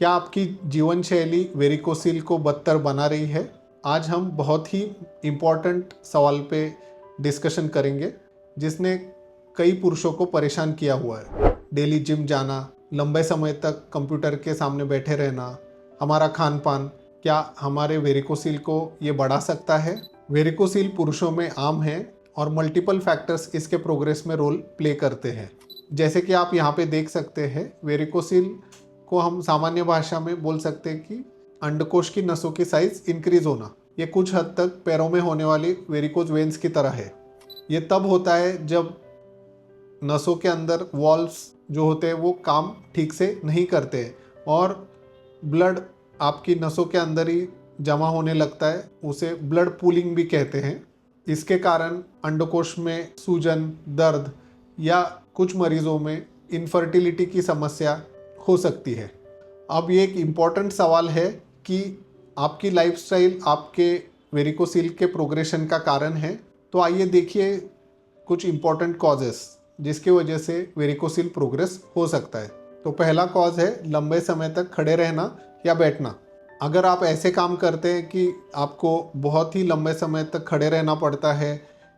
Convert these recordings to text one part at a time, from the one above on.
क्या आपकी जीवन शैली वेरिकोसिल को बदतर बना रही है? आज हम बहुत ही इम्पोर्टेंट सवाल पे डिस्कशन करेंगे जिसने कई पुरुषों को परेशान किया हुआ है। डेली जिम जाना, लंबे समय तक कंप्यूटर के सामने बैठे रहना, हमारा खान पान क्या हमारे वेरिकोसिल को ये बढ़ा सकता है? वेरिकोसिल पुरुषों में आम है और मल्टीपल फैक्टर्स इसके प्रोग्रेस में रोल प्ले करते हैं। जैसे कि आप यहाँ पे देख सकते हैं, वेरिकोसिल को हम सामान्य भाषा में बोल सकते हैं कि अंडकोश की नसों की साइज इंक्रीज होना। ये कुछ हद तक पैरों में होने वाली वेरिकोज वेन्स की तरह है। ये तब होता है जब नसों के अंदर वॉल्व्स जो होते हैं वो काम ठीक से नहीं करते और ब्लड आपकी नसों के अंदर ही जमा होने लगता है। उसे ब्लड पूलिंग भी कहते हैं। इसके कारण अंडकोश में सूजन, दर्द या कुछ मरीजों में इनफर्टिलिटी की समस्या हो सकती है। अब ये एक इम्पॉर्टेंट सवाल है कि आपकी लाइफस्टाइल आपके वेरिकोसिल के प्रोग्रेशन का कारण है। तो आइए देखिए कुछ इम्पॉर्टेंट कॉजेस जिसकी वजह से वेरिकोसिल प्रोग्रेस हो सकता है। तो पहला कॉज है लंबे समय तक खड़े रहना या बैठना। अगर आप ऐसे काम करते हैं कि आपको बहुत ही लंबे समय तक खड़े रहना पड़ता है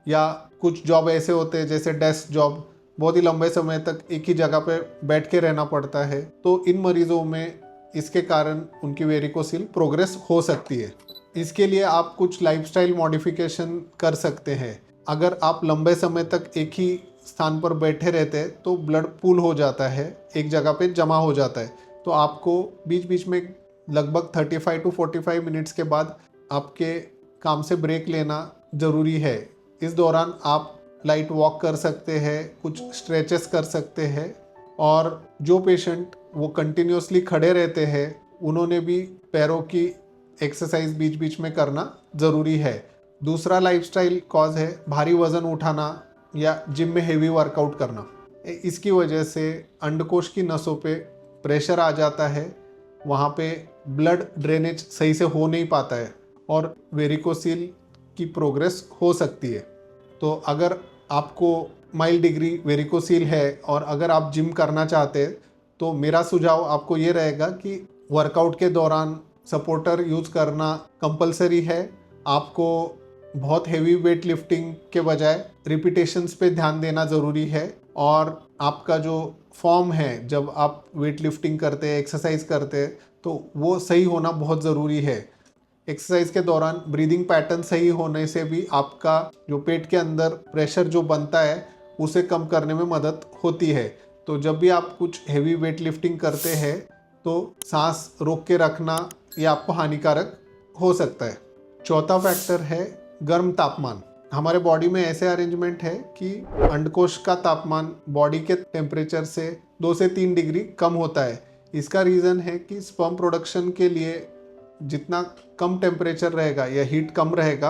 या कुछ जॉब ऐसे होते हैं जैसे डेस्क जॉब, बहुत ही लंबे समय तक एक ही जगह पे बैठ के रहना पड़ता है, तो इन मरीजों में इसके कारण उनकी वेरिकोसिल प्रोग्रेस हो सकती है। इसके लिए आप कुछ लाइफस्टाइल मॉडिफिकेशन कर सकते हैं। अगर आप लंबे समय तक एक ही स्थान पर बैठे रहते हैं तो ब्लड पूल हो जाता है, एक जगह पे जमा हो जाता है। तो आपको बीच बीच में लगभग 35 to 45 मिनट्स के बाद आपके काम से ब्रेक लेना ज़रूरी है। इस दौरान आप लाइट वॉक कर सकते हैं, कुछ स्ट्रेचेस कर सकते हैं। और जो पेशेंट वो कंटिन्यूसली खड़े रहते हैं उन्होंने भी पैरों की एक्सरसाइज बीच बीच में करना ज़रूरी है। दूसरा लाइफस्टाइल कॉज है भारी वज़न उठाना या जिम में हेवी वर्कआउट करना। इसकी वजह से अंडकोश की नसों पे प्रेशर आ जाता है, वहाँ पे ब्लड ड्रेनेज सही से हो नहीं पाता है और वेरिकोसिल की प्रोग्रेस हो सकती है। तो अगर आपको माइल्ड डिग्री वेरिकोसिल है और अगर आप जिम करना चाहते हैं तो मेरा सुझाव आपको ये रहेगा कि वर्कआउट के दौरान सपोर्टर यूज़ करना कंपलसरी है। आपको बहुत हेवी वेट लिफ्टिंग के बजाय रिपीटेशंस पे ध्यान देना ज़रूरी है और आपका जो फॉर्म है जब आप वेट लिफ्टिंग करते हैं, एक्सरसाइज करते हैं, तो वो सही होना बहुत ज़रूरी है। एक्सरसाइज के दौरान ब्रीदिंग पैटर्न सही होने से भी आपका जो पेट के अंदर प्रेशर जो बनता है उसे कम करने में मदद होती है। तो जब भी आप कुछ हेवी वेट लिफ्टिंग करते हैं तो सांस रोक के रखना ये आपको हानिकारक हो सकता है। चौथा फैक्टर है गर्म तापमान। हमारे बॉडी में ऐसे अरेंजमेंट है कि अंडकोश का तापमान बॉडी के टेम्परेचर से 2 से 3 डिग्री कम होता है। इसका रीज़न है कि स्पर्म प्रोडक्शन के लिए जितना कम टेम्परेचर रहेगा या हीट कम रहेगा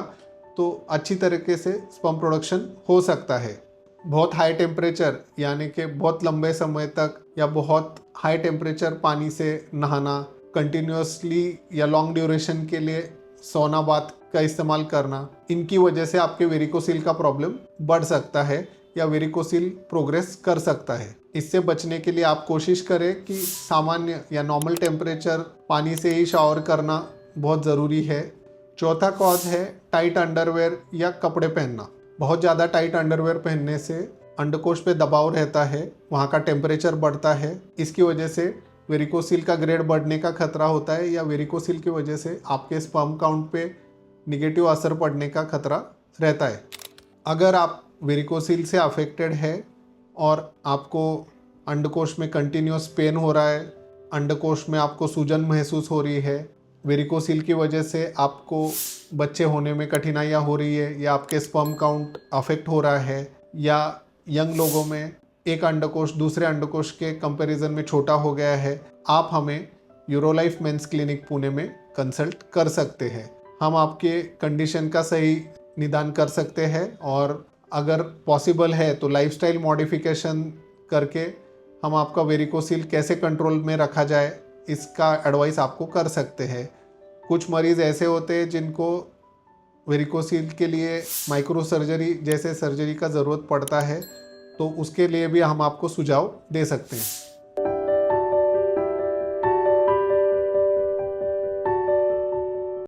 तो अच्छी तरीके से स्पर्म प्रोडक्शन हो सकता है। बहुत हाई टेम्परेचर यानी कि बहुत लंबे समय तक या बहुत हाई टेम्परेचर पानी से नहाना, कंटिन्यूसली या लॉन्ग ड्यूरेशन के लिए सोना बाथ का इस्तेमाल करना, इनकी वजह से आपके वेरिकोसिल का प्रॉब्लम बढ़ सकता है या वेरिकोसिल प्रोग्रेस कर सकता है। इससे बचने के लिए आप कोशिश करें कि सामान्य या नॉर्मल टेम्परेचर पानी से ही शावर करना बहुत ज़रूरी है। चौथा कॉज है टाइट अंडरवेयर या कपड़े पहनना। बहुत ज़्यादा टाइट अंडरवेयर पहनने से अंडकोश पे दबाव रहता है, वहाँ का टेम्परेचर बढ़ता है। इसकी वजह से वेरिकोसिल का ग्रेड बढ़ने का खतरा होता है या वेरिकोसिल की वजह से आपके स्पर्म काउंट पे निगेटिव असर पड़ने का खतरा रहता है। अगर आप वेरिकोसिल से अफेक्टेड है और आपको अंडकोश में कंटिन्यूस पेन हो रहा है, अंडकोश में आपको सूजन महसूस हो रही है, वेरिकोसिल की वजह से आपको बच्चे होने में कठिनाइयाँ हो रही है या आपके स्पर्म काउंट अफेक्ट हो रहा है या यंग लोगों में एक अंडकोश दूसरे अंडकोश के कंपैरिजन में छोटा हो गया है, आप हमें यूरोलाइफ मेंस क्लिनिक पुणे में कंसल्ट कर सकते हैं। हम आपके कंडीशन का सही निदान कर सकते हैं और अगर पॉसिबल है तो लाइफस्टाइल मॉडिफिकेशन करके हम आपका वेरिकोसिल कैसे कंट्रोल में रखा जाए इसका एडवाइस आपको कर सकते हैं। कुछ मरीज़ ऐसे होते हैं जिनको वेरिकोसिल के लिए माइक्रो सर्जरी जैसे सर्जरी का ज़रूरत पड़ता है, तो उसके लिए भी हम आपको सुझाव दे सकते हैं।